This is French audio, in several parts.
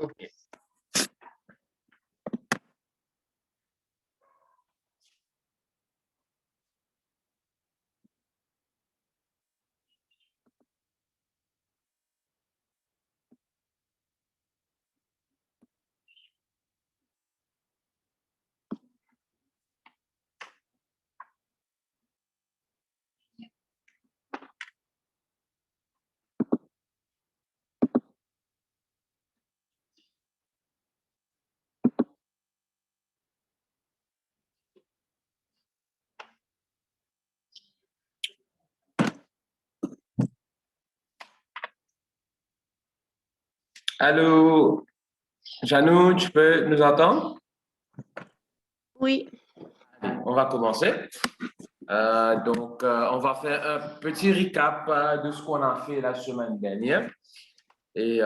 OK. Allô, Janou, tu peux nous entendre? Oui. On va commencer. On va faire un petit recap de ce qu'on a fait la semaine dernière. Et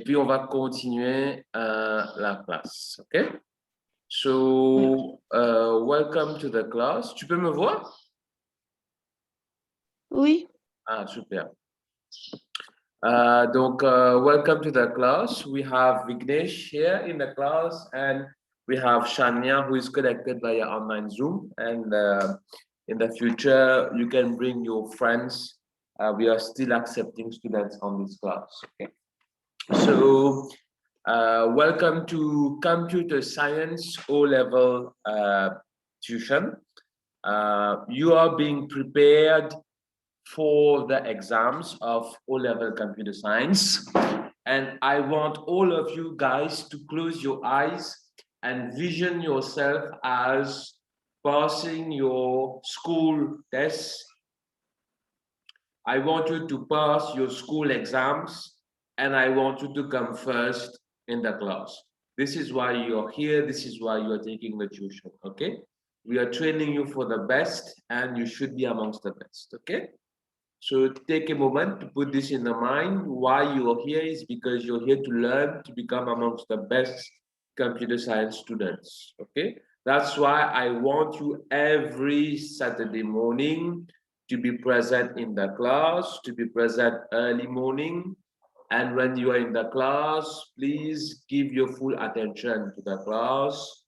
puis, on va continuer la classe. OK? So, welcome to the class. Tu peux me voir? Oui. Ah, super. Welcome to the class. We have Vignesh here in the class, and we have Shania, who is connected via online Zoom. And in the future, you can bring your friends. We are still accepting students on this class. Okay. So, welcome to Computer Science O-Level tuition. You are being prepared for the exams of O-Level Computer Science. And I want all of you guys to close your eyes and vision yourself as passing your school tests. I want you to pass your school exams, and I want you to come first in the class. This is why you're here. This is why you're taking the tuition, okay? We are training you for the best, and you should be amongst the best, okay? So take a moment to put this in the mind. Why you are here is because you're here to learn to become amongst the best computer science students. Okay, that's why I want you every Saturday morning to be present in the class, to be present early morning. And when you are in the class, please give your full attention to the class.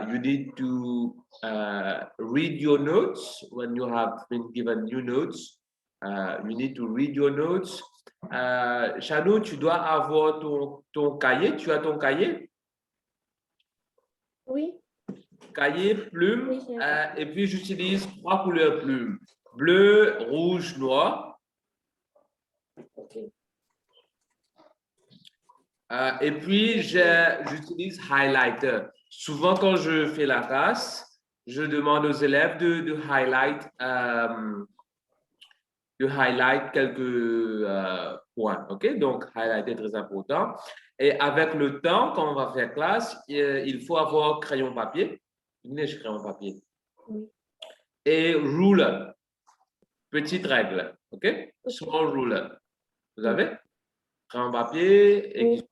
You need to read your notes when you have been given new notes. You need to read your notes. Shadow, tu dois avoir ton cahier. Tu as ton cahier? Oui. Cahier, plume. Oui, Et puis, j'utilise 3 couleurs plumes. Bleu, rouge, noir. Okay. Et puis, j'utilise highlighter. Souvent, quand je fais la classe, je demande aux élèves de highlight quelques points. OK? Donc, highlight est très important. Et avec le temps, quand on va faire classe, il faut avoir crayon papier. Crayon papier. Oui. Et ruler. Petite règle. OK? Small ruler. Vous avez? Crayon papier, Oui.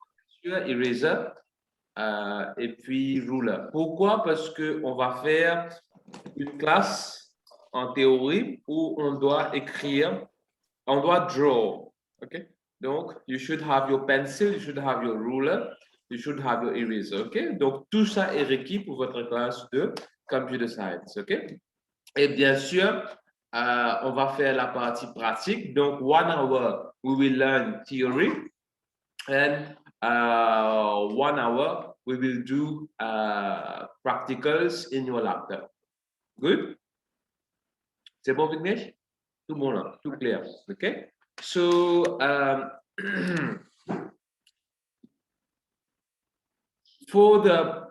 eraser, et puis ruler. Pourquoi? Parce qu'on va faire une classe en théorie où on doit écrire, on doit draw. OK? Donc, you should have your pencil, you should have your ruler, you should have your eraser. OK? Donc, tout ça est requis pour votre classe de Computer Science. OK? Et bien sûr, on va faire la partie pratique. Donc, 1 hour, we will learn theory. And 1 hour, we will do practicals in your laptop. Good? C'est bon, Vignesh? Tout bon là, tout clair. Okay? So, for the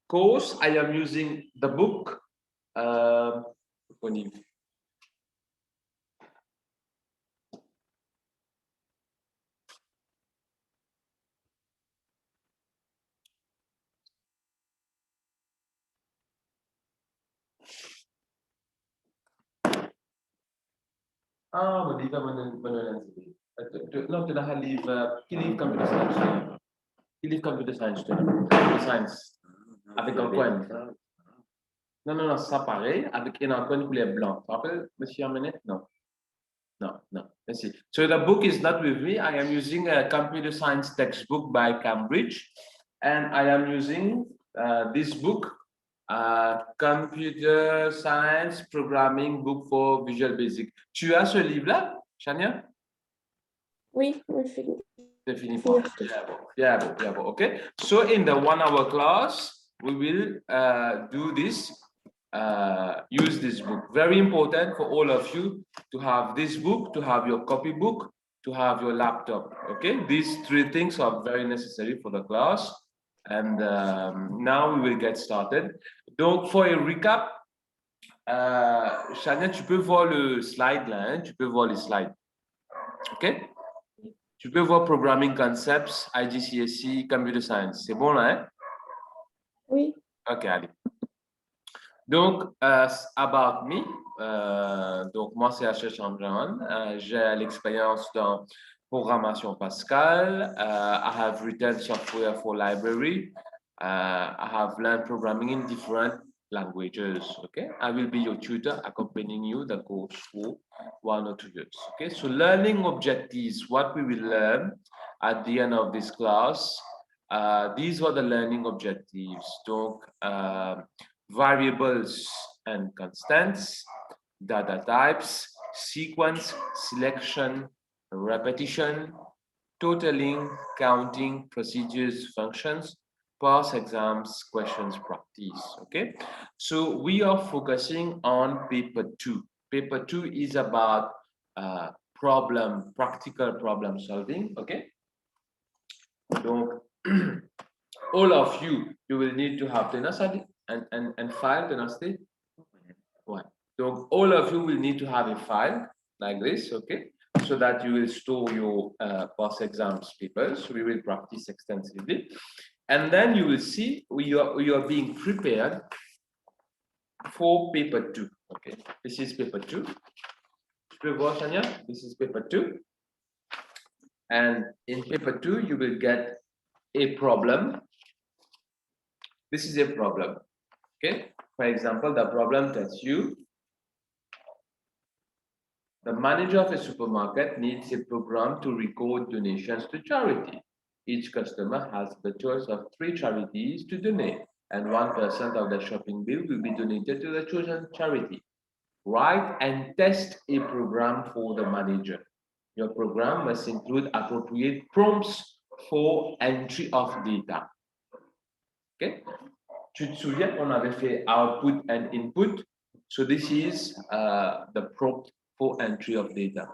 course, I am using the book. Ah, mon livre, non, tu as un livre, quel livre computer science? Quel livre computer science? Computer science. Avec un coin. Non, non, non, ça pareil, avec un coin couleur blanc. Tu te rappelles, monsieur Amenet? Non. No, no. Let's see. So the book is not with me. I am using a computer science textbook by Cambridge, and I am using this book, Computer Science Programming Book for Visual Basic. Tu as ce livre-là, Shania? Oui, oui, fini. C'est fini pour. Yeah, okay. So in the 1 hour class, we will do this. Use this book. Very important for all of you to have this book, to have your copybook, to have your laptop. Okay, these three things are very necessary for the class. And now we will get started. Donc, for a recap, Shania, tu peux voir le slide là, hein? Tu peux voir les slides. OK? Tu peux voir Programming Concepts, IGCSE, Computer Science. C'est bon là, hein? Oui. OK, allez. Donc, about me, donc moi c'est Asher Chandran, j'ai l'expérience dans programmation Pascal, I have written software for library, I have learned programming in different languages, okay? I will be your tutor accompanying you the course for 1 or 2 years, okay? So learning objectives, what we will learn at the end of this class, these were the learning objectives. Donc, variables and constants, data types, sequence, selection, repetition, totaling, counting, procedures, functions, past exams, questions, practice. Okay, so we are focusing on paper 2. Paper 2 is about practical problem solving. Okay, donc all of you will need to have the and file tenacity. Right. So all of you will need to have a file like this, okay? So that you will store your past exams papers. We will practice extensively. And then you will see you are being prepared for paper 2. Okay, this is paper 2. This is paper 2. And in paper 2, you will get a problem. This is a problem. Okay, for example, the problem tells you the manager of a supermarket needs a program to record donations to charity. Each customer has the choice of 3 charities to donate, and 1% of the shopping bill will be donated to the chosen charity. Write and test a program for the manager. Your program must include appropriate prompts for entry of data. Okay? Tu te souviens, on avait fait output and input. So this is the prompt for entry of data.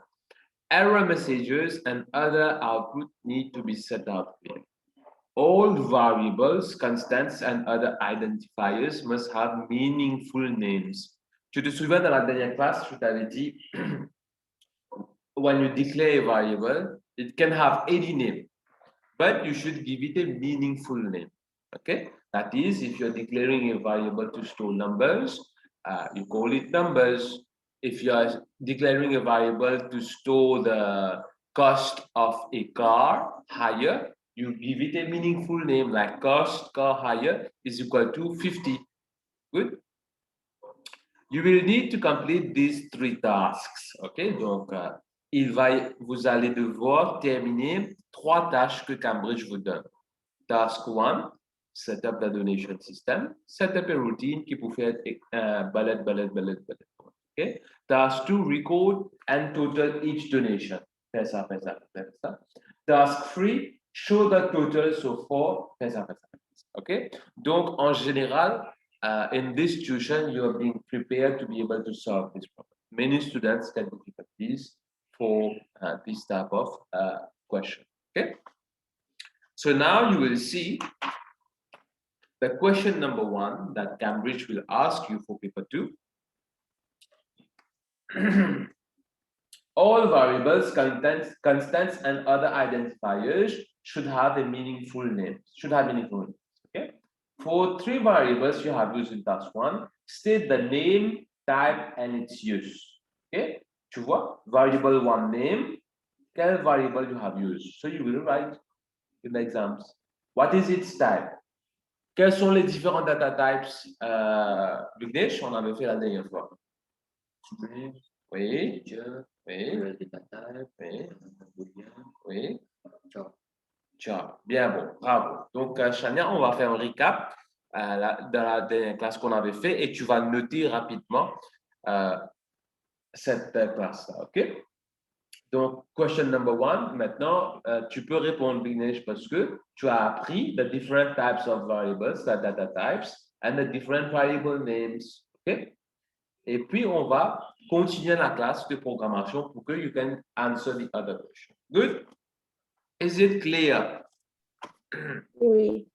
Error messages and other output need to be set up here. All variables, constants, and other identifiers must have meaningful names. Tu te souviens dans la dernière classe, je t'avais dit, when you declare a variable, it can have any name, but you should give it a meaningful name. Okay, that is, if you're declaring a variable to store numbers, you call it numbers. If you are declaring a variable to store the cost of a car hire, you give it a meaningful name like cost car hire is equal to 50. Good. You will need to complete these 3 tasks. Okay, donc vous allez devoir terminer 3 tâches que Cambridge vous donne. Task 1, set up the donation system, set up a routine qui peut faire bullet. Okay. Task 2, record and total each donation. Fais ça. Task 3, show the total so far. Fais ça. Okay. Donc, en général, in this tuition, you are being prepared to be able to solve this problem. Many students get difficulties for this type of question. Okay. So now you will see the question number 1 that Cambridge will ask you for paper 2. All variables, constants, and other identifiers should have a meaningful name. Okay. For 3 variables you have used in task 1, state the name, type, and its use. Okay. Tu vois, variable one name, quel variable you have used. So you will write in the exams. What is its type? Quels sont les différents data types? Vignesh, on avait fait la dernière fois. Oui, oui, oui, oui. Job. Bien bon, bravo. Donc, Chania, on va faire un recap de la dernière classe qu'on avait fait et tu vas noter rapidement cette classe-là, OK? Donc, question number one, maintenant, tu peux répondre, Vignesh, parce que tu as appris the different types of variables, the data types, and the different variable names, OK? Et puis, on va continuer la classe de programmation pour que you can answer the other question. Good? Is it clear? Oui.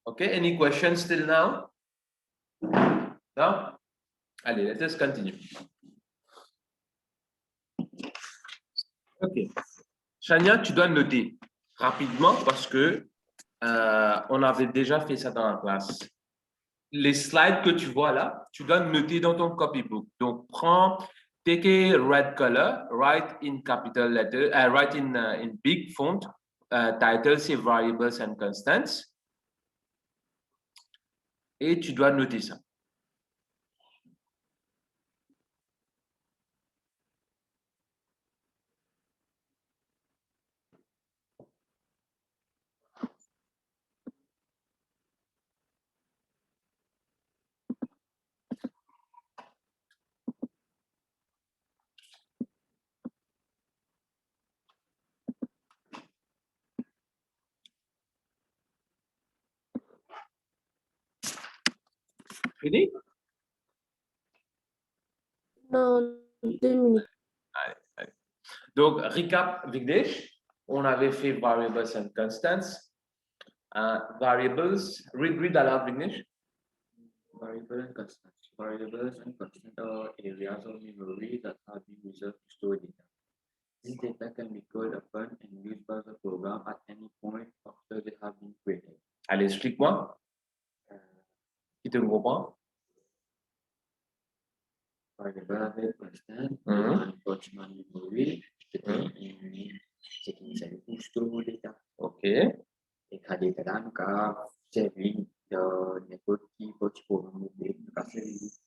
Okay, any questions till now? No? Allez, let us continue. Ok. Shania, tu dois noter rapidement parce que on avait déjà fait ça dans la classe. Les slides que tu vois là, tu dois noter dans ton copybook. Donc, take a red color, write in capital letter, write in big font, title c'est variables and constants. Et tu dois noter ça. Fini? Non, 2 minutes. Allez, allez. Donc, recap, Vignesh, on avait fait variables and constants. Variables, read aloud, Vignesh. Variable and constants. Variables and constants are areas of memory that have been reserved to store data. This data can be called upon and used by the program at any point after they have been created. Allez, explique-moi. Qui te comprend? Variable avec constant, Mhm. attachment memory, c'est une pour store data. OK. Et quand data là, nous avons servi n'importe qui pour programme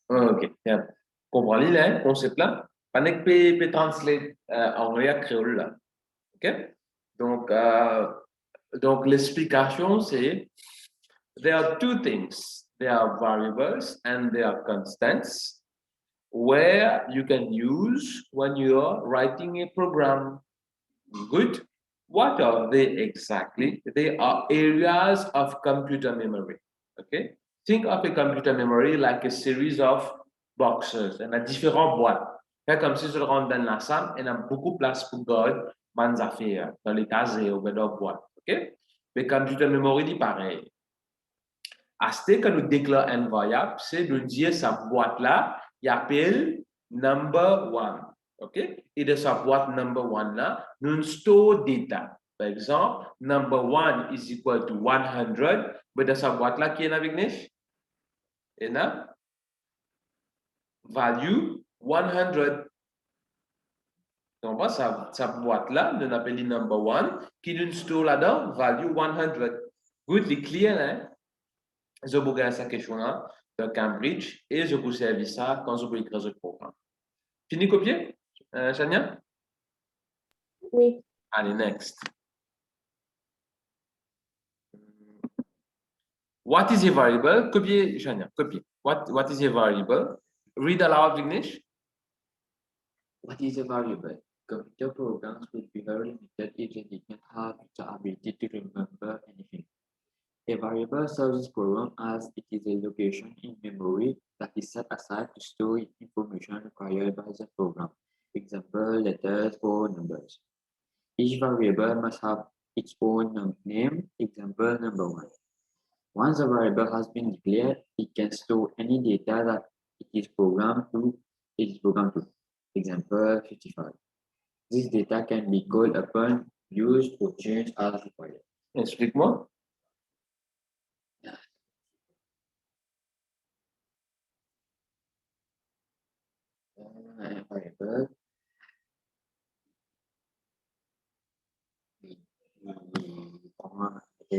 OK. Bien. Comprends le concept là? Pas que translate anglais à créole là. OK? Donc l'explication, c'est there are two things. There are variables and there are constants where you can use when you are writing a program. Good. What are they exactly? They are areas of computer memory. Okay. Think of a computer memory like a series of boxes. Il y a différentes boîtes. Fait comme si je le rentre dans la salle, il y a beaucoup de place pour garder mes affaires dans les casiers ou dans les boîtes. OK? Mais computer memory dit pareil. À ce que nous déclarons un variable, c'est de dire sa boîte-là, il appelle number one. OK? Et de sa boîte number one là, nous store data. Par exemple, number one is equal to 100, mais dans sa boîte là, qui est avec Nish? Et là, value 100. Donc, sa boîte là, nous appelle number one, qui nous store là-dedans, value 100. Good, c'est clair, hein? Je vous regarde cette question-là de Cambridge et je vous servis ça quand je vous écrire ce programme. Fini copier, Chania? Oui. Allez, next. What is a variable? Copier, Chania, copier. What is a variable? Read aloud, Vignesh. What is a variable? Computer programs will be very limited if they did not have the ability to remember anything. A variable serves this program as it is a location in memory that is set aside to store information required by the program, example, letters or numbers. Each variable must have its own name, example, number one. Once a variable has been declared, it can store any data that it is programmed to, example, 55. This data can be called upon, used, or changed as required. Explique-moi. Variable.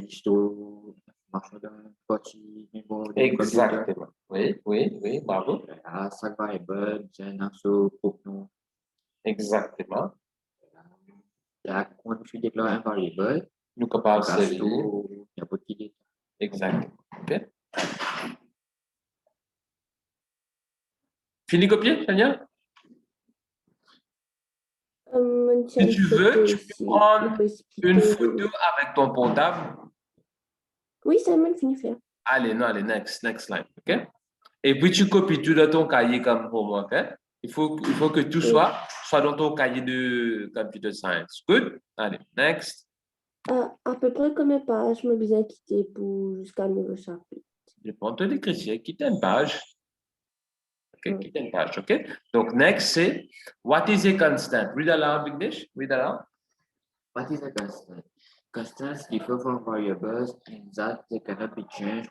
qu'elle store l'information d'un petit mémoire de computer. Exactement. Oui, oui, oui, bravo. Là, chaque variable j'ai un seul nom. Exactement. Là, quand tu déclares un variable, Nous capables de tu servir. il y a beaucoup de détails. Exactement. OK. Fini copier, Tania? Si tu veux, tu peux prendre une photo avec ton portable. Oui, c'est même fini faire. Allez, non, allez, next slide, OK? Et puis tu copies tout dans ton cahier comme homework, hein? Il faut que tout soit dans ton cahier de computer science. Good? Allez, next. À peu près combien de pages je me besoin quitter pour jusqu'à nouveau chapitre? Je prends ton écriture, quitte une page. OK, Mm. quitte une page, OK? Donc, next, c'est what is a constant? Read aloud, Vignesh. Read aloud. What is a constant? Constants differ from variables in that they cannot be changed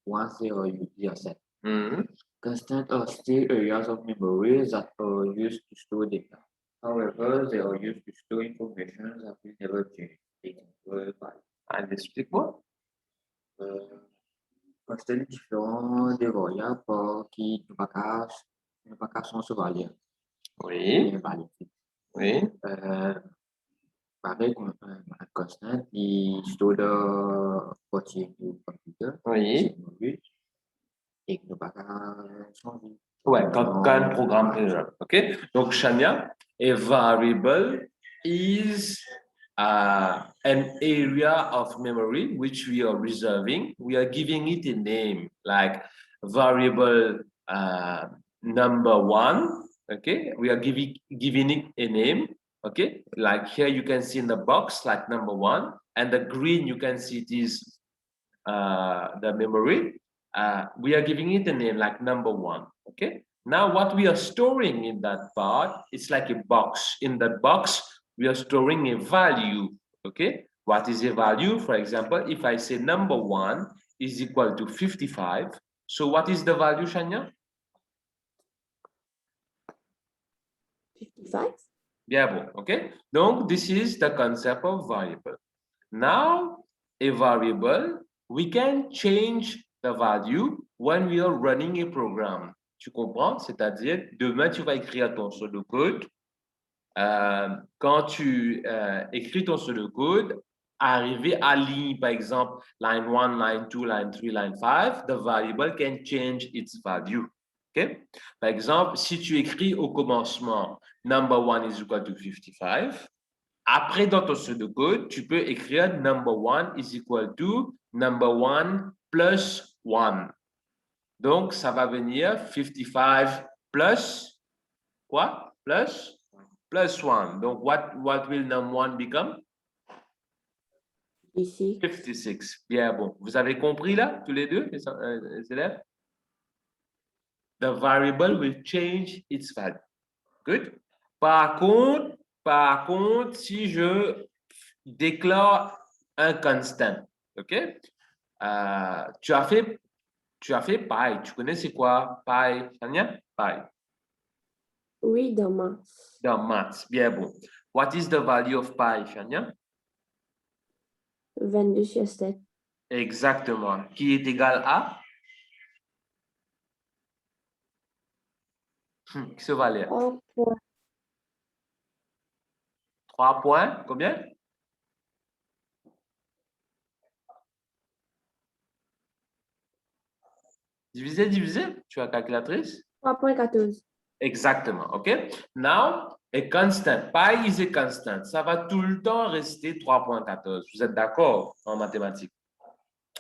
once they are set. Mhm. Constants are still areas of memory that are used to store data. However, they are used to store information that will never change. Allez, explique-moi. Constant différent des variables qui ne pas qu'à changer valeur. Oui, oui. Avec un constant qui store le côté du computer. Oui. Et qui ne pas qu'à changer. Ouais, quand un programme est OK? Donc, Shania, a variable is an area of memory which we are reserving. We are giving it a name like variable number 1. Okay, we are giving it a name. Okay, like here you can see in the box like number 1, and the green you can see it is the memory. We are giving it a name like number 1. Okay. Now what we are storing in that part, it's like a box. In that box, we are storing a value. Okay. What is a value? For example, if I say number 1 is equal to 55. So what is the value, Shania? 55? Bien bon. Okay. Donc this is the concept of variable. Now a variable, we can change the value when we are running a program. Tu comprends? C'est-à-dire, demain, tu vas écrire ton pseudocode. Quand tu écris ton pseudocode, arrivé à ligne, par exemple, line 1, line 2, line 3, line 5, the variable can change its value. Okay? Par exemple, si tu écris au commencement, number 1 is equal to 55, après, dans ton pseudocode, tu peux écrire number 1 is equal to number 1 plus 1. Donc, ça va venir 55 plus quoi? Plus 1. Donc, what will number 1 become? Ici. 56. Bien bon. Vous avez compris là, tous les deux, les élèves? The variable will change its value. Good. Par contre, si je déclare un constant, ok? Tu as fait pi. Tu connais c'est quoi pi, Tania? Pi. Oui, dans maths. Dans maths, bien bon. What is the value of pi, Tania? 22 sur 7. Exactement. Qui est égal à? Qui se valait? 3 points. 3 points. Combien? Diviser. Tu as calculatrice? 3.14. Exactement, OK? Now, a constant. Pi is a constant. Ça va tout le temps rester 3.14. Vous êtes d'accord en mathématiques?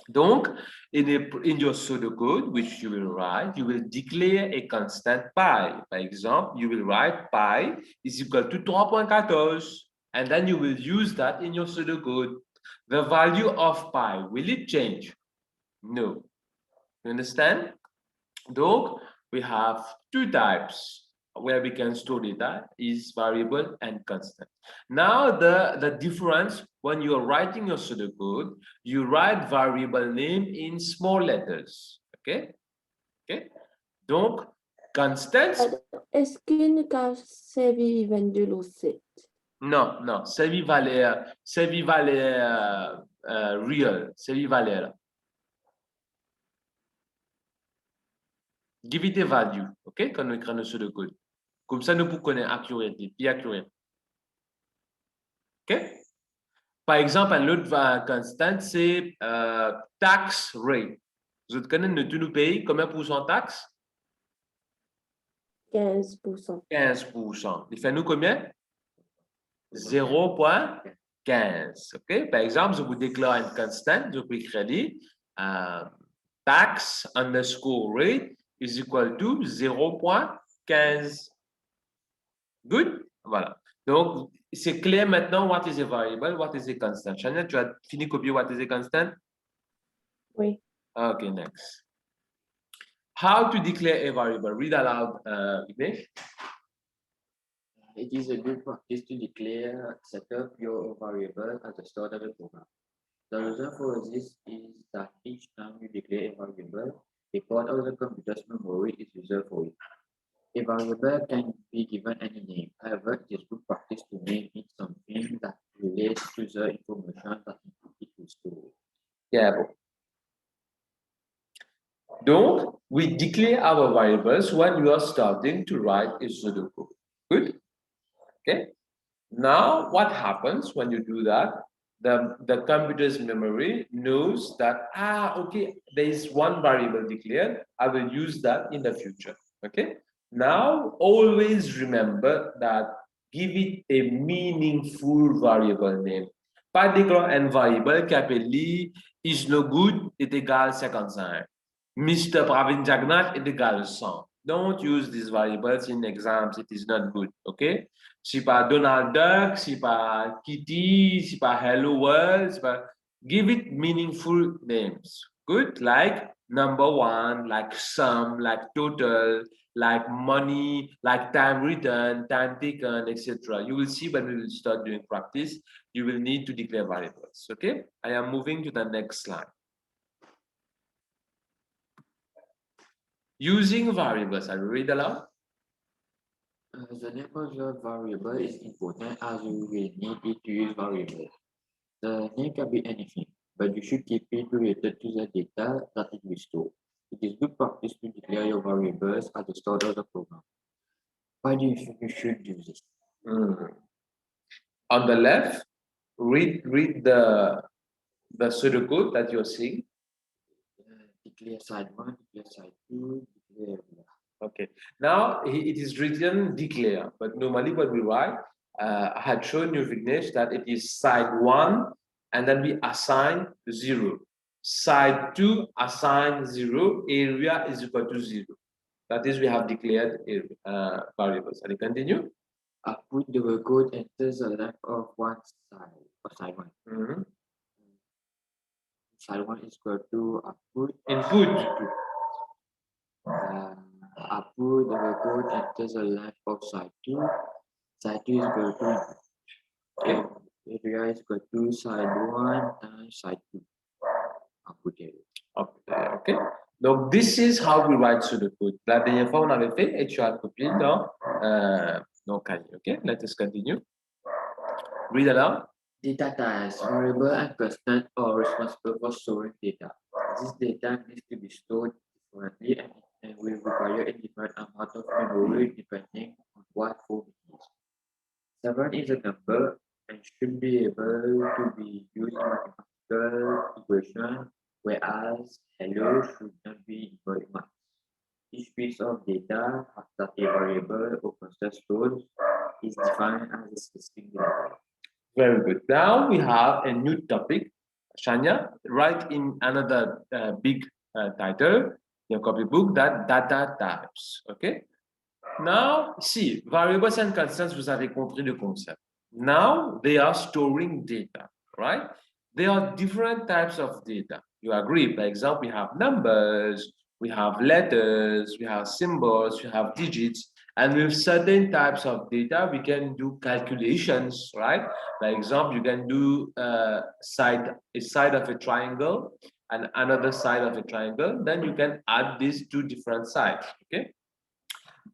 Donc, in your pseudocode, which you will write, you will declare a constant pi. Par exemple, you will write pi is equal to 3.14. And then you will use that in your pseudocode. The value of pi, will it change? No. You understand? Donc, we have two types where we can store data is variable and constant. Now, the difference when you are writing your pseudocode, you write variable name in small letters. Okay? Okay? Donc, constant. Est-ce que nous avons servi 22 au 7? Non, non, semi-valeur real, semi-valeur. Give it a value, ok, quand nous écrivons sur le code. Comme ça, nous pouvons connaître accuracy, puis accurate. Ok? Par exemple, un autre constant, c'est tax rate. Vous connaissez, nous payons combien pour cent taxe? 15%. 15%. Il fait nous combien? 0,15. OK? Par exemple, je vous déclare une constante, je peux écrire tax underscore rate is equal to 0,15. Good? Voilà. Donc, c'est clair maintenant, what is a variable, what is a constant. Chanel, tu as fini de copier what is a constant? Oui. Okay, next. How to declare a variable? Read aloud, Vignesh. It is a good practice to declare, set up your variable at the start of the program. The reason for this is that each time you declare a variable, a part of the computer's memory is reserved for it. A variable can be given any name. However, it is good practice to name it something that relates to the information that it will store. Yeah. Donc, we declare our variables when we are starting to write a pseudocode. Good? Okay. Now, what happens when you do that? The computer's memory knows that, okay, there is one variable declared. I will use that in the future. Okay. Now, always remember that give it a meaningful variable name. Pas déclarer un variable qui appelle is no good est égal 55. Mr. Pravin Jagannath est égal 100. Don't use these variables in exams. It is not good. Okay. C'est pas Donald Duck, c'est pas Kitty, c'est pas Hello World, c'est pas... Give it meaningful names. Good, like number one, like sum, like total, like money, like time written, time taken, etc. You will see when we will start doing practice, you will need to declare variables. Okay, I am moving to the next slide. Using variables, I will read aloud. The name of your variable is important as you will need it to use variables. The name can be anything, but you should keep it related to the data that it will store. It is good practice to declare your variables at the start of the program. Why do you think you should do this? On the left, read the pseudocode that you're seeing. Declare side 1, declare side 2, declare. Okay, now it is written declare, but normally when we write, I had shown you, Vignesh, that it is side 1 and then we assign 0. Side 2 assign 0, area is equal to 0. That is, we have declared variables. And continue. Output the code enters the length of one side, or side 1. Side 1 is equal to output. Input. Output the code enters the length of side 2. Side 2 is equal to input. Okay. Area is equal to side 1 times side 2. Output area. Okay. Donc, this is how we write pseudocode. La dernière fois, on avait fait et tu as copié dans cahier. Okay, let us continue. Read aloud. Data types, variable and constant are responsible for storing data. This data needs to be stored differently and will require a different amount of memory depending on what form it is. 7 is a number and should be able to be used in mathematical equation, whereas hello should not be involved in math. Each piece of data that a variable or constant stores is defined as a specific data. Very good. Now we have a new topic. Shania, write in another big title, your copybook, that data types. Okay? Now, see, variables and constants, vous avez compris le concept. Now they are storing data, right? There are different types of data. You agree? For example, we have numbers, we have letters, we have symbols, we have digits. And with certain types of data, we can do calculations, right? For example, you can do a side of a triangle and another side of a triangle. Then you can add these two different sides, okay?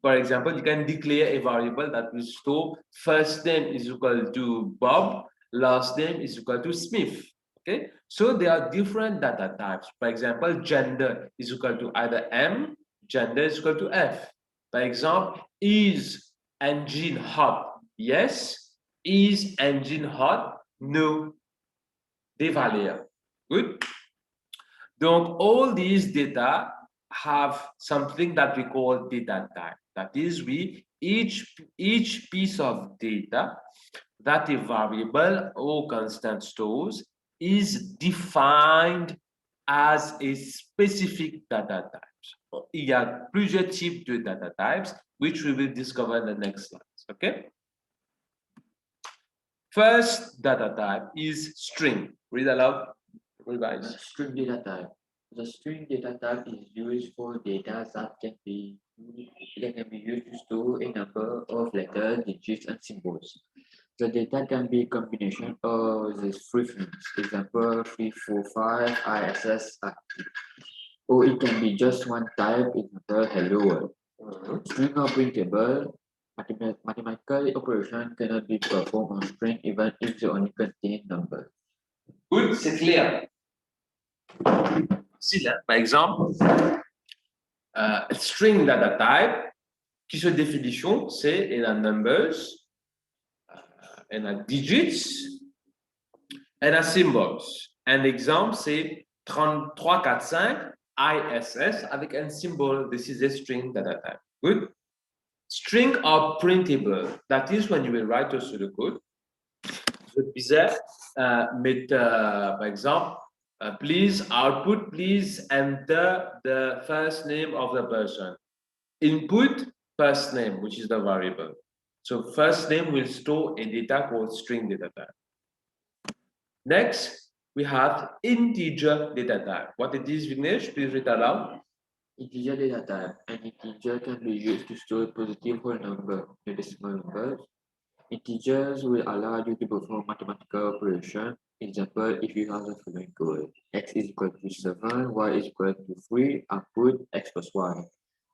For example, you can declare a variable that will store first name is equal to Bob, last name is equal to Smith. Okay, so there are different data types. For example, gender is equal to either M, gender is equal to F. Par exemple, is engine hot? Yes. Is engine hot? No. Des valeurs. Good. Donc, all these data have something that we call data type. That is, each piece of data that a variable or constant stores is defined as a specific data type. Il y a plusieurs types de data types, which we will discover in the next slides. Okay. First data type is string. Read aloud, revise. String data type. The string data type is used for data that can be used to store a number of letters, digits, and symbols. The data can be a combination of these three things. Example 345 ISS active. Or it can be just one type, example hello world. String are printable. Mathematical operation cannot be performed on string even if they only contain numbers. Good, c'est clair. Ici, là, par exemple, string data type, qui se définition, c'est in a numbers, in a digits, and a symbols. Un exemple, c'est 3345 ISS avec un symbol. This is a string data type. Good. String are printable. That is when you will write also the code. Je disais, par exemple, please output, please enter the first name of the person. Input first name, which is the variable. So first name will store a data called string data type. Next, we have integer data type. What it is, Vignesh? Please read aloud. Integer data type. An integer can be used to store a positive whole number, a decimal number. Integers will allow you to perform mathematical operation. Example, if you have the following code, x is equal to 7, y is equal to 3, output x plus y.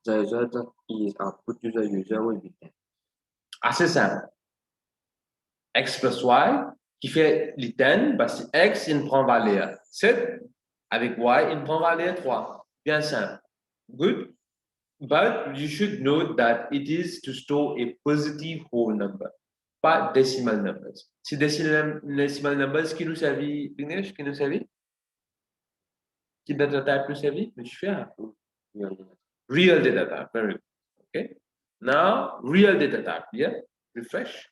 The result that is output to the user will be 10. Assez simple. X plus y, qui fait les 10, parce que x, il prend valeur 7, avec y, il prend valeur 3. Bien simple. Good. But you should note that it is to store a positive whole number, pas decimal numbers. C'est decimal numbers qui nous servit, Vignesh, qui nous servit? Qui data type nous servit? Mais je fais un peu. Real data type, very good. Okay. Now, real data type, yeah? Refresh.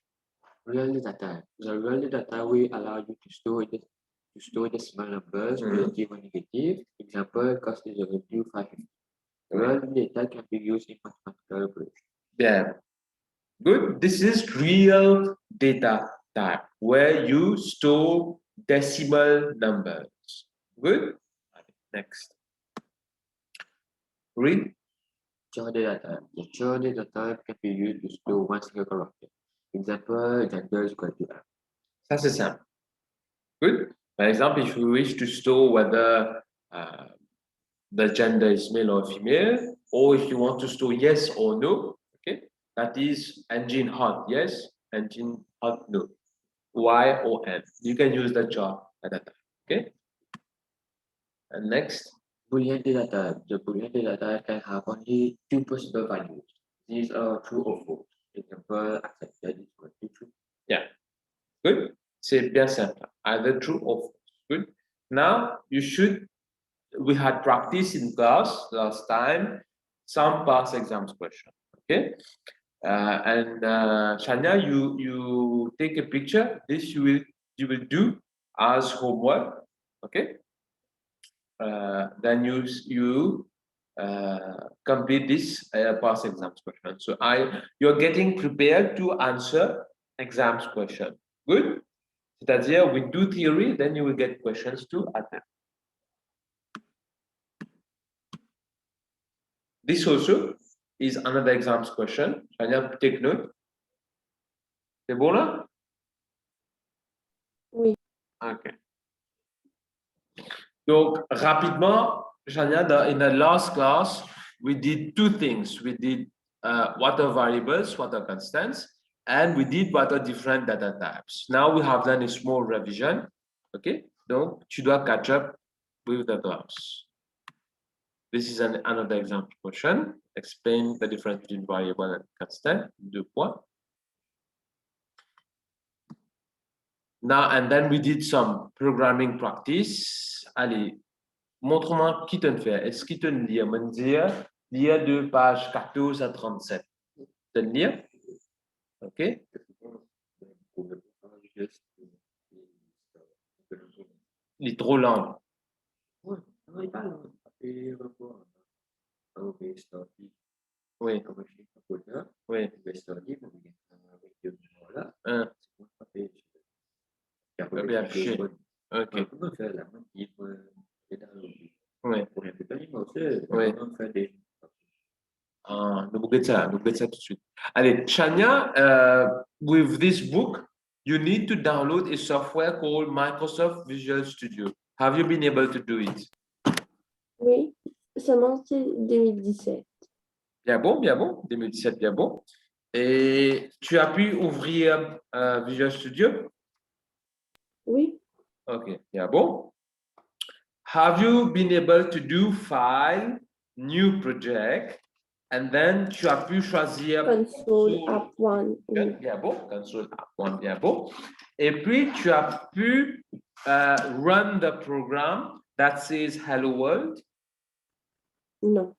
Real data type. The real data type will allow you to store decimal numbers, positive or negative. Example, cost is equal to 550. Real data can be used in mathematical operation. Yeah. Good. This is real data type where you store decimal numbers. Good. Next. Read. Char data type. The char data type can be used to store one single character. Example, gender is equal to F. Ça, c'est simple. Good. Par exemple, if you wish to store whether the gender is male or female, or if you want to store yes or no, okay, that is engine hot, yes, engine hot, no, Y or N. You can use the char at that time, okay? And next. Boolean data type. The Boolean data type can have only two possible values. These are true or false. Example, accepted is equal to true. Yeah. Good. C'est bien simple. Either true or false. Good. Now we had practiced in class last time some past exams question. Okay. And Shania, you take a picture. This you will do as homework. Okay. Then you complete this past exams question. So you're getting prepared to answer exams question. Good. C'est-à-dire, we do theory, then you will get questions to attempt. This also is another exams question. Shania, take note. C'est bon là? Oui. Okay. Donc, rapidement, Shania, in the last class, we did two things. We did what are variables, what are constants, and we did what are different data types. Now we have done a small revision. Okay, donc tu dois catch up with the class. This is another example question. Explain the difference between variable and constant. 2 points. Now, and then we did some programming practice. Allez, montre-moi qui te le fait. Est-ce qu'il te le lit? Me dire, lire de page 14 à 37. Te le lire? OK? Il est trop lent. Oui. Oui. Bien affiché. OK. Oui. Oui. Nous get ça tout de suite. Allez, Shania, with this book, you need to download a software called Microsoft Visual Studio. Have you been able to do it? Oui, seulement c'est 2017. Bien bon, 2017, bien bon. Et tu as pu ouvrir Visual Studio? Oui, OK, bien bon. Have you been able to do File, New Project, and then tu as pu choisir console app 1. Oui. Bien bon, console app 1, bien bon. Et puis tu as pu run the program that says Hello World. Non.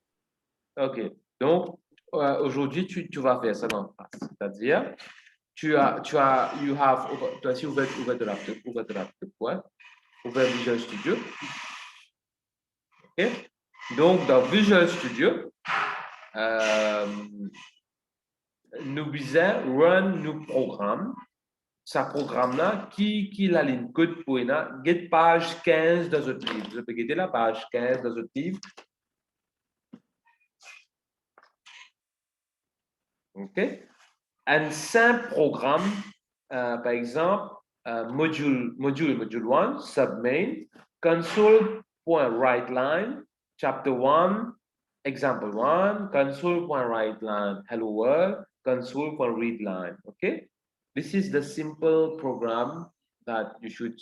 OK, donc aujourd'hui tu vas faire ça dans classe, c'est-à-dire tu as aussi ouvert de laptop, ouais. Ouvert Visual Studio. OK, donc dans Visual Studio, nous disons run nous programme. Ça programme là qui la ligne code pour get page 15 dans votre livre. Je peux guetter la page 15 dans votre livre. OK. Un simple programme, par exemple, module 1, submain, console.writeLine, chapter 1, example 1, console.writeLine, hello world, console.readLine. OK. This is the simple program that you should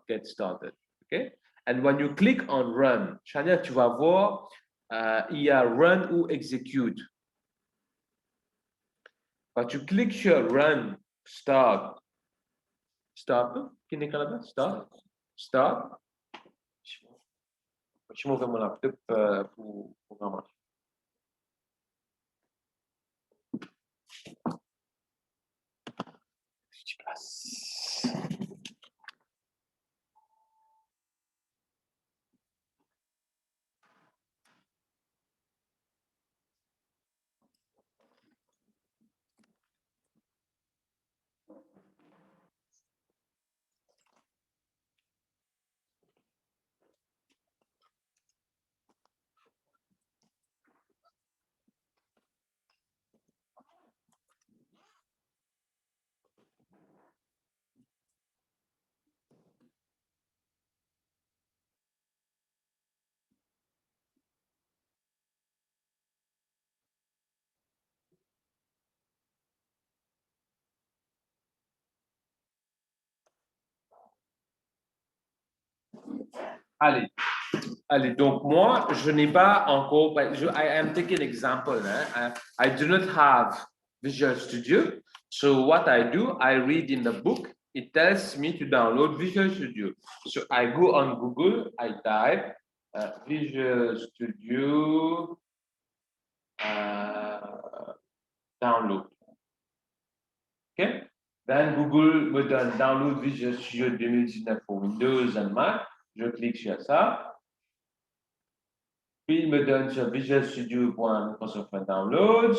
get started. Okay? And when you click on run, Shania, tu vas voir, il y a run ou execute. Quand tu cliques sur run, start, qui n'est qu'à là-bas? Start. Je m'ouvre mon laptop pour programmer. Allez, donc moi, je n'ai pas encore, I am taking example. I do not have Visual Studio. So what I do, I read in the book, it tells me to download Visual Studio. So I go on Google, I type Visual Studio download. Okay? Then Google me donne download Visual Studio 2019 pour Windows and Mac. Je clique sur ça. Puis, il me donne sur Visual Studio.Microsoft Downloads.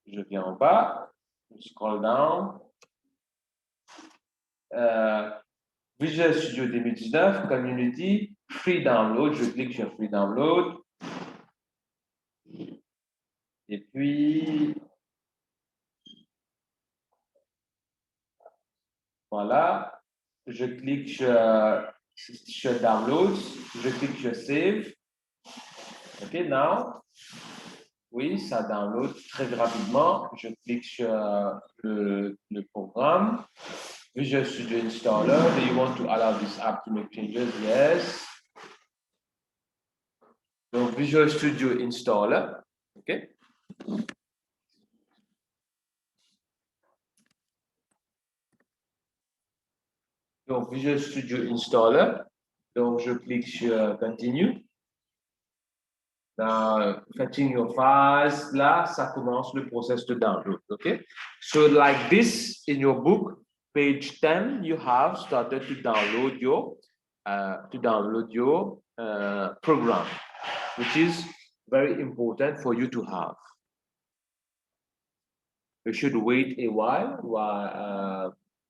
Je viens en bas. Je scroll down. Visual Studio 2019, Community, Free Download. Je clique sur Free Download. Et puis, voilà. Je clique sur Downloads. Je clique sur Save. OK, now. Oui, ça download très rapidement. Je clique sur le programme. Visual Studio Installer. Do you want to allow this app to make changes? Yes. Donc, Visual Studio Installer. OK. Donc, Visual Studio Installer. Donc, je clique sur Continue. Fetching your files. Là, ça commence le process de download. Okay. So, like this in your book, page 10, you have started to download your program, which is very important for you to have. You should wait a while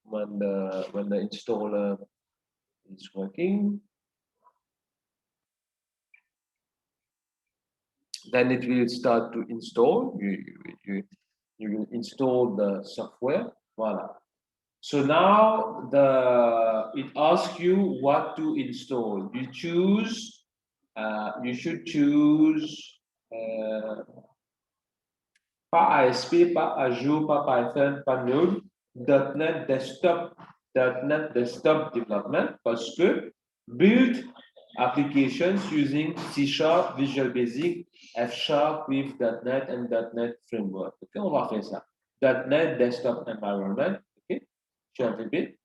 when the installer is working. Then it will start to install. You will install the software. Voila. So now it asks you what to install. You choose. You should choose. Pas ASP, pas Azure, pas Python, pas Node, .NET Desktop Development, parce que build applications using C#, Visual Basic, F# with .NET and .NET Framework. Okay, on va faire ça. .NET Desktop Environment. Okay, je répète.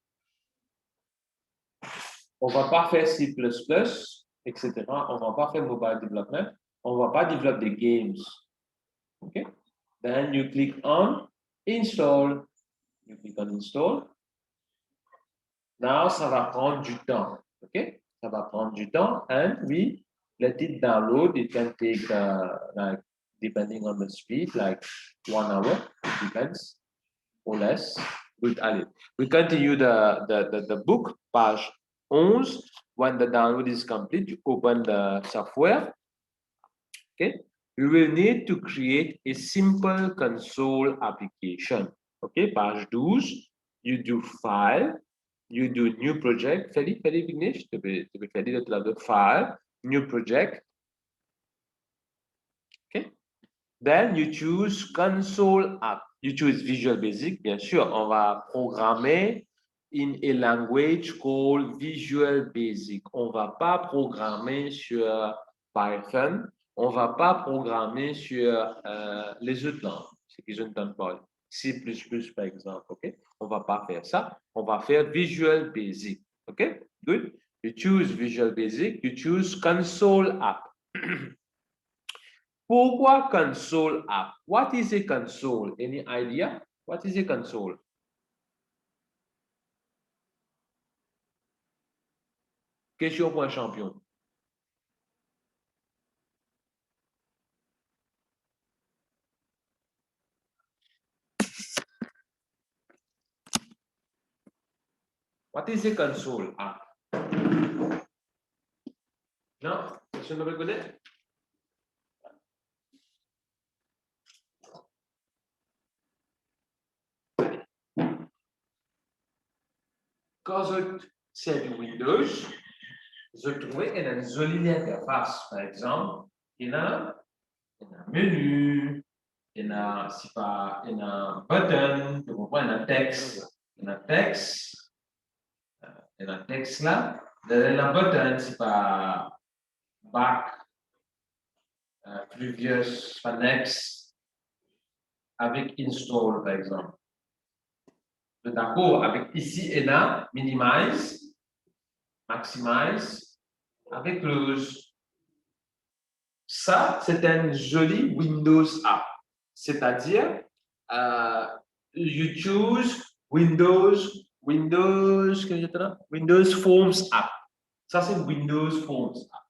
On va pas faire C++, etc. On va pas faire mobile development. On va pas développer des games. Okay. Then you click on install. You click on install. Now, ça va prendre du temps. Okay? Ça va prendre du temps. And we let it download. It can take, like, depending on the speed, like 1 hour. It depends, or less. Good, allez. We continue the book, page 11. When the download is complete, you open the software. Okay? You will need to create a simple console application. Okay, page 12, you do file, you do new project. Feli Vignesh, to be the file, new project. Okay. Then you choose console app. You choose Visual Basic. Bien sûr, on va programmer in a language called Visual Basic. On va pas programmer sur Python. On va pas programmer sur les autres langues, ce que je ne donne pas. C++ par exemple, ok? On va pas faire ça. On va faire Visual Basic, ok? Good. You choose Visual Basic. You choose Console App. Pourquoi console app? What is a console? Any idea? What is a console? Question pour un champion. What is a console app? Non? Personne ne reconnaît? Quand je sais Windows, je trouvais une jolie interface. Par exemple, il y a un menu, il y a un button, tu comprends, il y a un texte. Il y a un texte. Il y a un texte là. Le button, c'est pas back, previous, next, avec install, par exemple. D'accord, avec ici et là, minimize, maximize, avec close. Ça, c'est un joli Windows app. C'est-à-dire, you choose Windows Forms app. Ça, c'est Windows Forms app.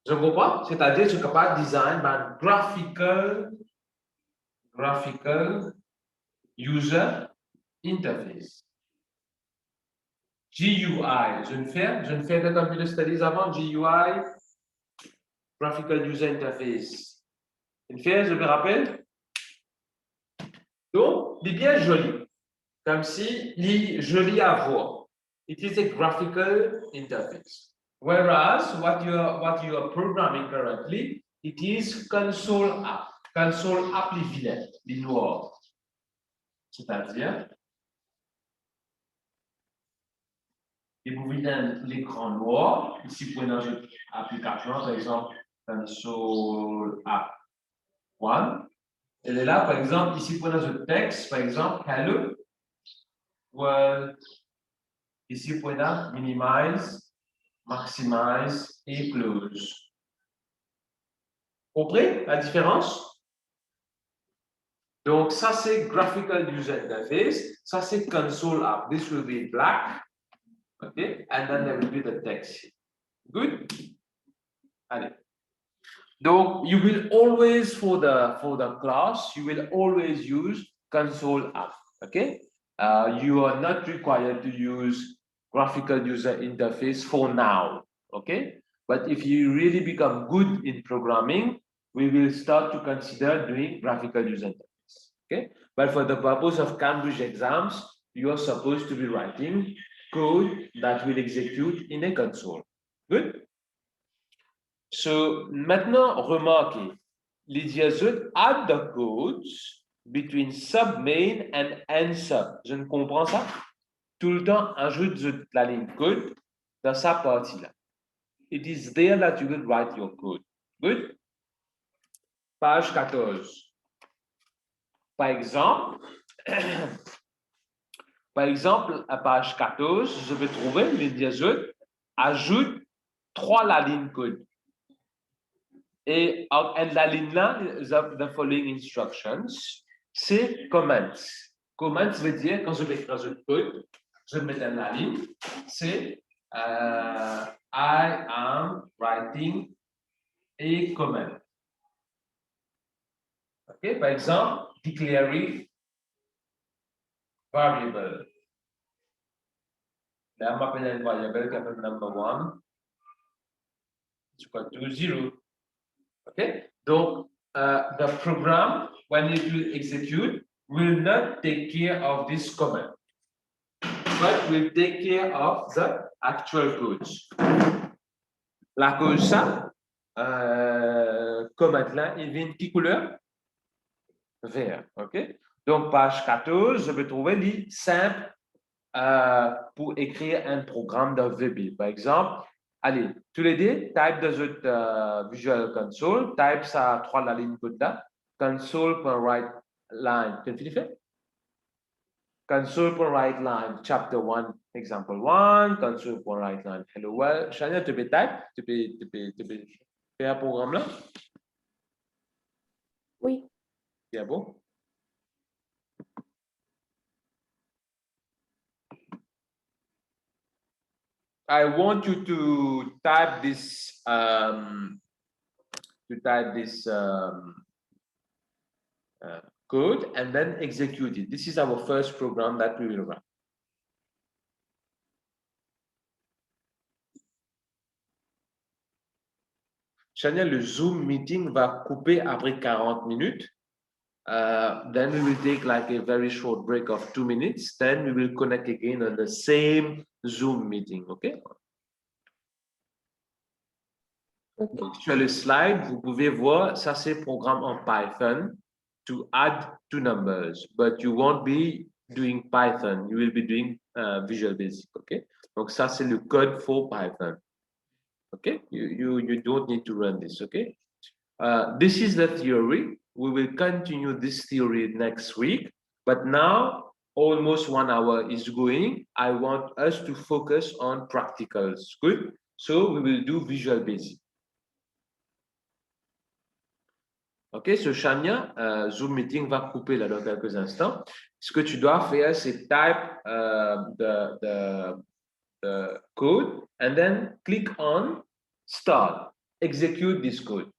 Je comprends? C'est-à-dire, tu es capable de design un graphical user interface. GUI, je ne fais de computer studies avant, GUI, graphical user interface. Je me rappelle. Donc, il est bien joli. Comme si il est joli à voir. it is a graphical interface. Whereas what you are programming currently, it is console app. Console app les noirs. C'est-à-dire, et vous voyez l'écran noir, ici pour une application, par exemple, console app 1. Elle est là, par exemple, ici pour notre texte, par exemple, hello, world, ici pour minimize, maximize et close. Comprenez la différence? Donc, ça c'est graphical user interface, ça c'est console app. This will be black, okay, and then there will be the text. Good? Allez. Donc, you will always, for the class, you will always use console app, okay? You are not required to use graphical user interface for now, okay? But if you really become good in programming, we will start to consider doing graphical user interface, okay? But for the purpose of Cambridge exams, you are supposed to be writing code that will execute in a console. Good? So, maintenant, remarquez, les diazotes add the codes between submain and end sub. Je ne comprends ça. Tout le temps, ajoute la ligne code dans sa partie-là. It is there that you will write your code. Good? Page 14. Par exemple, à page 14, je vais trouver les diazotes ajoute 3 la ligne code. Et la ligne là, the following instructions, c'est comments. Comments veut dire, quand je vais écrire le code, je vais mettre la ligne, c'est I am writing a comment. OK, par exemple, declaring variable. Là, on m'appelle une variable qui s'appelle number 1, it's equal to 0. Okay, donc the program, when it will execute, will not take care of this comment, but will take care of the actual codes. La code ça, comment là, il vient de quelle couleur? Vert, ok? Donc, page 14, je vais trouver les simples pour écrire un programme de VB. Par exemple, allez, tous les deux, type dans Visual Console, type ça 3 la ligne code là, console.writeLine. Tu as fini fait? Console.writeLine, chapter 1, example 1, console.writeLine. Hello, well, Shania, tu peux type? Tu peux faire un programme là? Oui. C'est bon? I want you to type this code and then execute it. This is our first program that we will run. Shania, le Zoom meeting va couper après 40 minutes. Then we will take like a very short break of 2 minutes. Then we will connect again on the same Zoom meeting, okay? Donc, sur le slide, vous pouvez voir, ça c'est programme en Python to add two numbers, but you won't be doing Python, you will be doing Visual Basic, okay? Donc, ça c'est le code for Python, okay? You don't need to run this, okay? This is the theory. We will continue this theory next week, but now almost 1 hour is going. I want us to focus on practicals, good? So we will do Visual Basic. OK, ce Shania, Zoom Meeting va couper là dans quelques instants. Ce que tu dois faire, c'est type the code and then click on Start. Execute this code.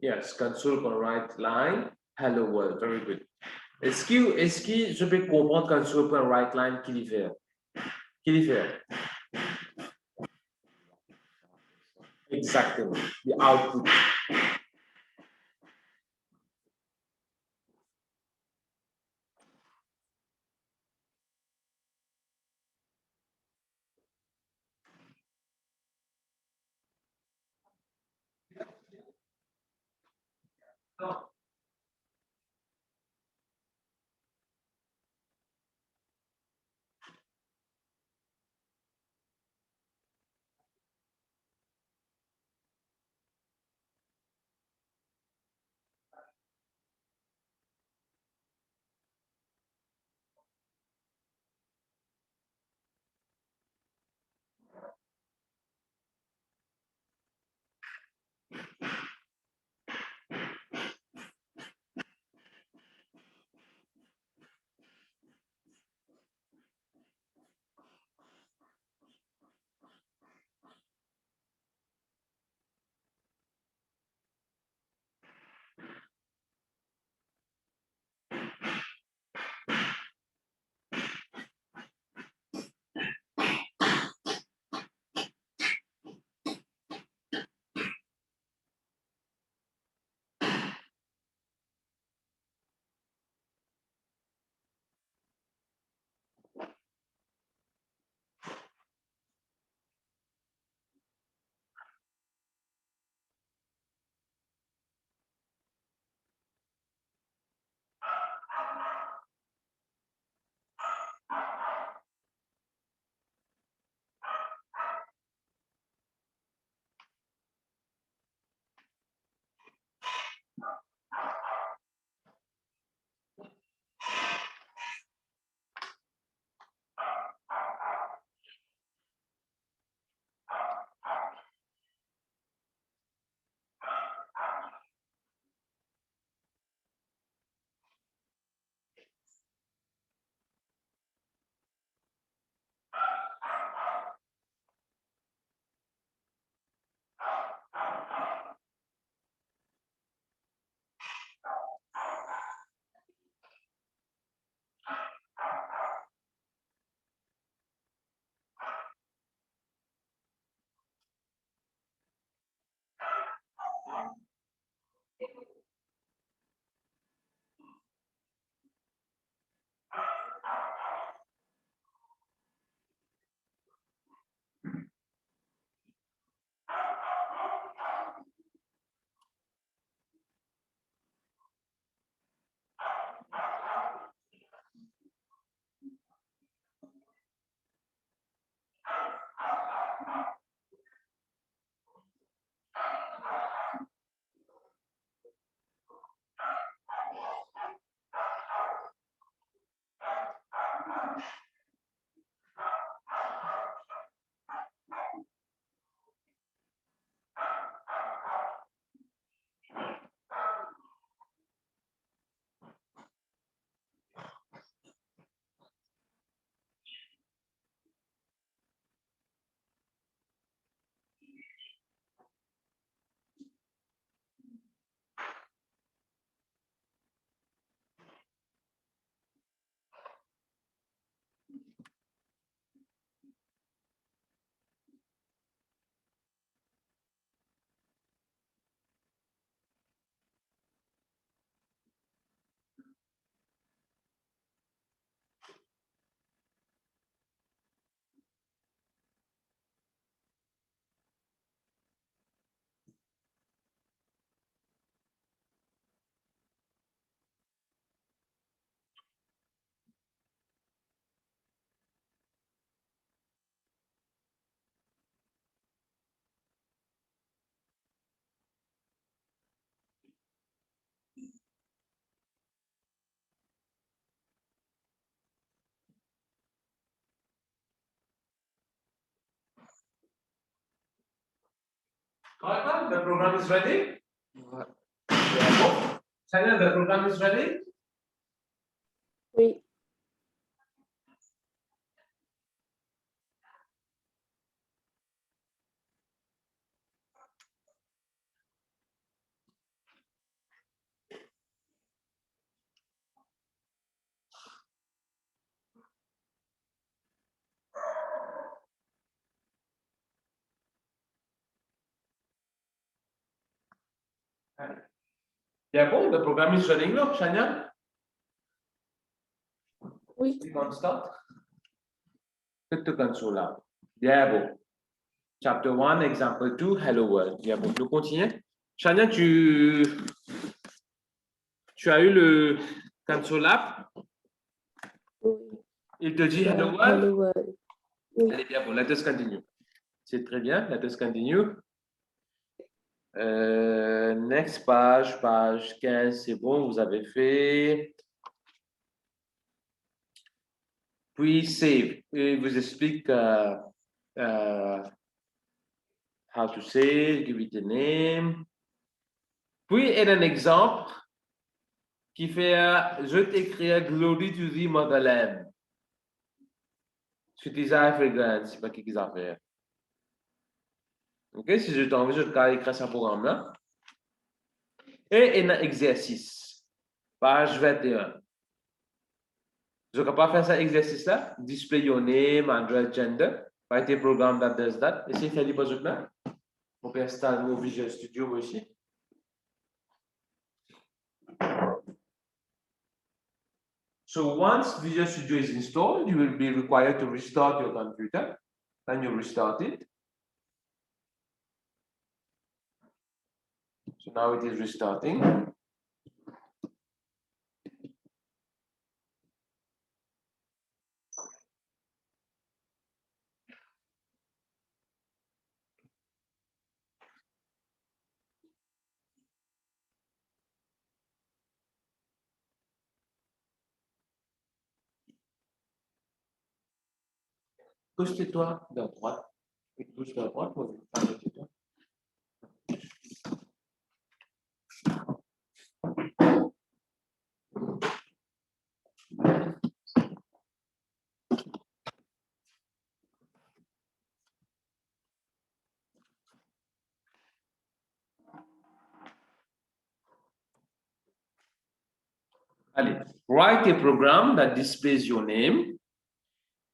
Yes, console.writeLine, hello world, very good. Est-ce que je peux comprendre console.writeLine qu'il y fait? Qu'il y fait? Exactement, the output. Carlton, the program is ready. What? China, the program is ready. Oui. Yeah, bon, the program is running now, Shania. Oui. Click on start. Click to console app. Yeah, bon. Chapter 1, example 2, hello world. Yeah, bon, nous continuons. Shania, tu as eu le console app. Oui. Il te dit hello world. Hello world. Oui. Allez, bien, bon, let us continue. C'est très bien, let us continue. Next page, page 15, c'est bon, vous avez fait. Puis save. Il vous explique how to save, give it a name. Puis, il y a un exemple qui fait je t'écris Glory to the Motherland. C'est déjà fragrance, c'est pas qui qu'ils affaires. Ok, si je t'envoie, je vais écrire ce programme-là. Et il y a un exercice, page 21. Je ne peux pas faire cet exercice-là. Display your name, address, gender. Pas été programme that does that. Essayez de faire les besoins là. On peut installer mon Visual Studio aussi. So once Visual Studio is installed, you will be required to restart your computer. Then you restart it. So now it is restarting. Pousse-toi de droite. Pousse de droite, moi je vais faire toi. Allez, write a program that displays your name,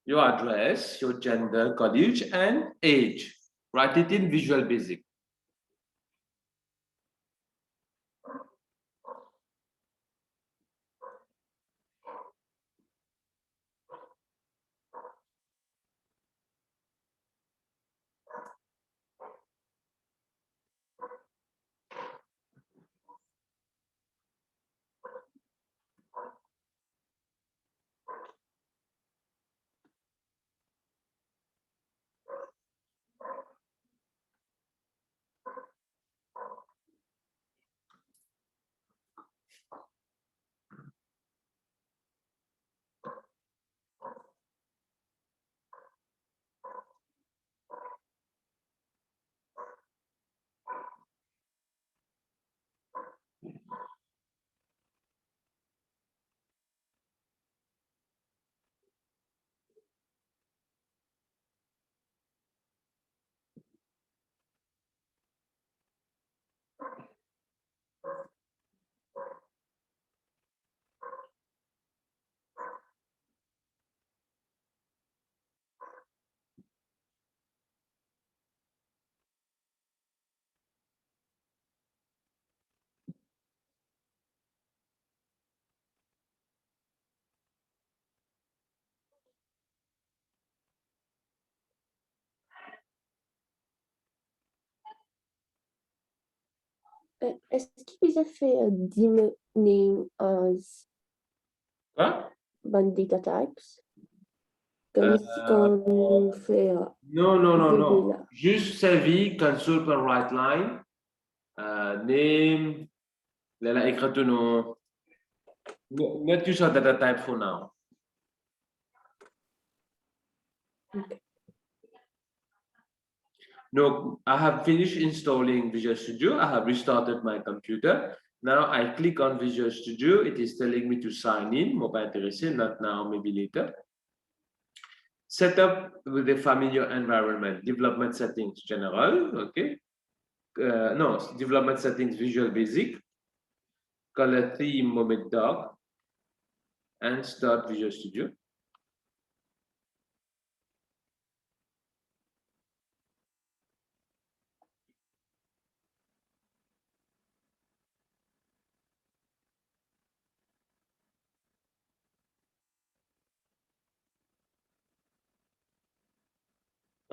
your address, your gender, college, and age. Write it in Visual Basic. Est-ce qu'ils ont fait demoning as Quoi? data types? Comme quand on fait Non, non, non, non. là. Juste servi console per write line. Name. Là, écrit ton nom. Not use a data type for now. Okay. No, I have finished installing Visual Studio. I have restarted my computer. Now I click on Visual Studio. It is telling me to sign in. Mobile intéressé, not now, maybe later. Set up with a familiar environment. Development settings general. Okay. No, development settings Visual Basic. Color theme moment dark. And start Visual Studio.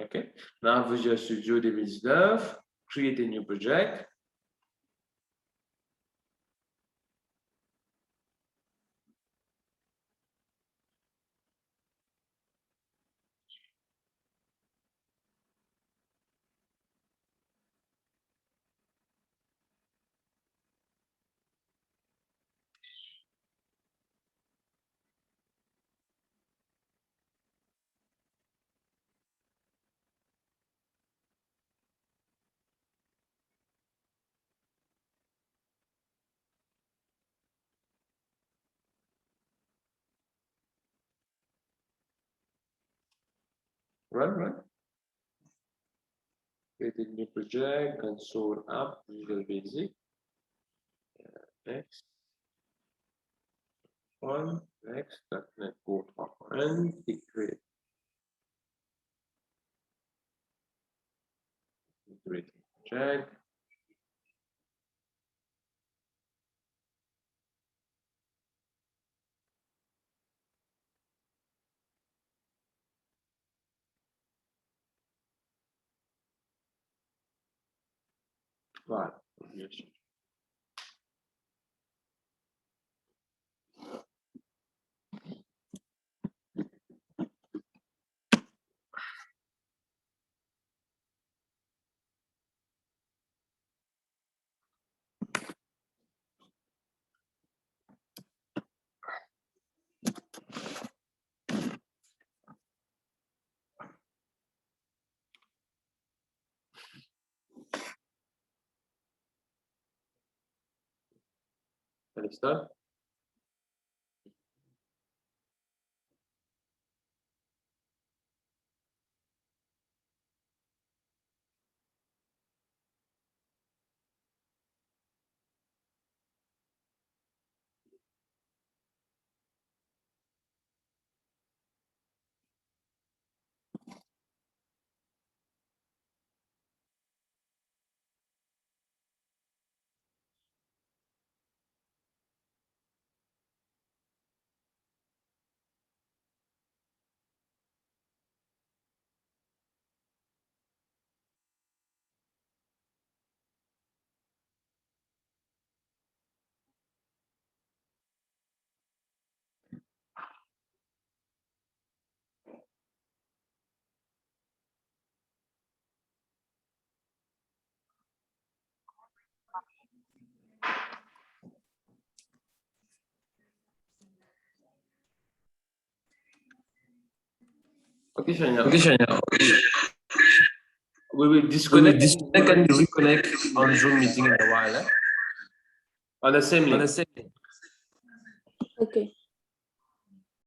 Okay, now Visual Studio 2019, create a new project. Run. Create a new project, console app, Visual Basic. Next. One, next, .NET Core and create. Create project. Right. Yes. Understand? Okay, Shania. We will disconnect and reconnect on Zoom meeting in a while. On the same link. Ok.